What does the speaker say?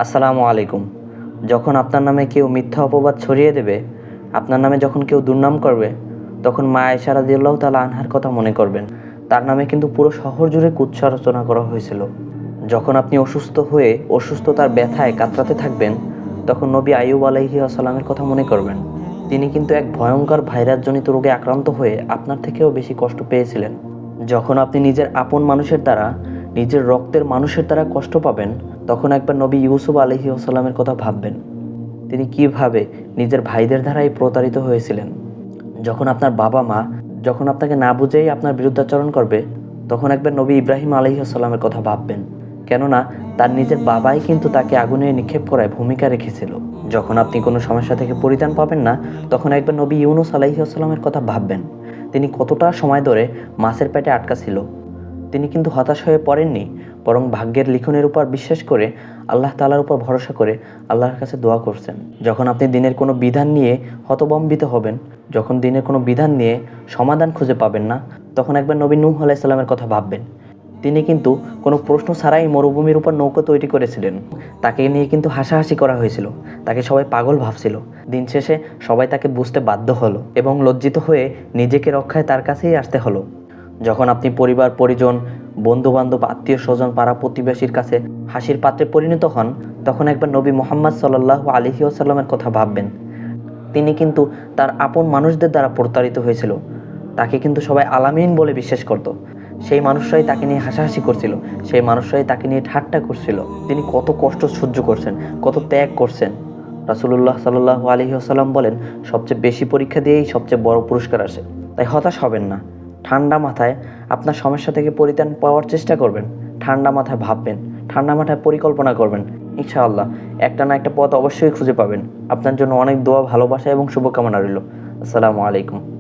আসসালামু আলাইকুম। যখন আপনার নামে কেউ মিথ্যা অপবাদ ছড়িয়ে দেবে, আপনার নামে যখন কেউ দুর্নাম করবে, তখন মা আয়েশা রাদিয়াল্লাহু তাআলা আনহার কথা মনে করবেন। তার নামে কিন্তু পুরো শহর জুড়ে কুৎসা রচনা করা হয়েছিল। যখন আপনি অসুস্থ হয়ে অসুস্থতার ব্যথায় কাতরাতে থাকবেন, তখন নবী আইয়ুব আলাইহিস সালামের কথা মনে করবেন। তিনি কিন্তু এক ভয়ঙ্কর ভাইরাসজনিত রোগে আক্রান্ত হয়ে আপনার থেকেও বেশি কষ্ট পেয়েছিলেন। যখন আপনি নিজের আপন মানুষের দ্বারা, নিজের রক্তের মানুষের দ্বারা কষ্ট পাবেন, তখন একবার নবী ইউসুফ আলাইহিস সালামের কথা ভাববেন। তিনি কিভাবে নিজের ভাইদের দ্বারাই প্রতারিত হয়েছিলেন। যখন আপনার বাবা মা যখন আপনাকে না বুঝেই আপনার বিরুদ্ধাচরণ করবে, তখন একবার নবী ইব্রাহিম আলাইহিস সালামের কথা ভাববেন। কেননা তার নিজের বাবাই কিন্তু তাকে আগুনে নিক্ষেপ করায় ভূমিকা রেখেছিল। যখন আপনি কোনো সমস্যা থেকে পরিত্রাণ পাবেন না, তখন একবার নবী ইউনুস আলাইহিস সালামের কথা ভাববেন। তিনি কতটা সময় ধরে মাছের পেটে আটকা ছিল। তিনি কিন্তু হতাশ হয়ে পড়েননি, বরং ভাগ্যের লিখনের উপর বিশ্বাস করে, আল্লাহ তাআলার উপর ভরসা করে আল্লাহর কাছে দোয়া করছেন। যখন আপনি দিনের কোনো বিধান নিয়ে হতভম্বিত হবেন, যখন দিনের কোনো বিধান নিয়ে সমাধান খুঁজে পাবেন না, তখন একবার নবী নূহ আলাইহিস সালামের কথা ভাববেন। তিনি কিন্তু কোনো প্রশ্ন ছাড়াই মরুভূমির উপর নৌকা তৈরি করেছিলেন। তাকে নিয়ে কিন্তু হাসাহাসি করা হয়েছিল, তাকে সবাই পাগল ভাবছিল। দিন শেষে সবাই তাকে বুঝতে বাধ্য হলো এবং লজ্জিত হয়ে নিজেকে রক্ষায় তার কাছেই আসতে হলো। যখন আপনি পরিবার পরিজন, বন্ধুবান্ধব, আত্মীয় স্বজন, পাড়া প্রতিবেশীর কাছে হাসির পাত্রে পরিণত হন, তখন একবার নবী মুহাম্মদ সাল্লাল্লাহু আলাইহি ওয়াসাল্লামের কথা ভাববেন। তিনি কিন্তু তার আপন মানুষদের দ্বারা প্রতারিত হয়েছিল। তাকে কিন্তু সবাই আলামিন বলে বিশ্বাস করত। সেই মানুষরাই তাকে নিয়ে হাসাহাসি করছিল, সেই মানুষরাই তাকে নিয়ে ঠাট্টা করছিল। তিনি কত কষ্ট সহ্য করছেন, কত ত্যাগ করছেন। রাসূলুল্লাহ সাল্লাল্লাহু আলাইহি ওয়াসাল্লাম বলেন, সবচেয়ে বেশি পরীক্ষা দিয়েই সবচেয়ে বড় পুরস্কার আসে। তাই হতাশ হবেন না। ঠান্ডা মাথায় আপনার সমস্যা থেকে পরিত্রাণ পাওয়ার চেষ্টা করবেন। ঠান্ডা মাথায় ভাববেন, ঠান্ডা মাথায় পরিকল্পনা করবেন। ইনশাআল্লাহ একটা না একটা পথ অবশ্যই খুঁজে পাবেন। আপনার জন্য অনেক দোয়া, ভালোবাসা এবং শুভকামনা রইল। আসসালামু আলাইকুম।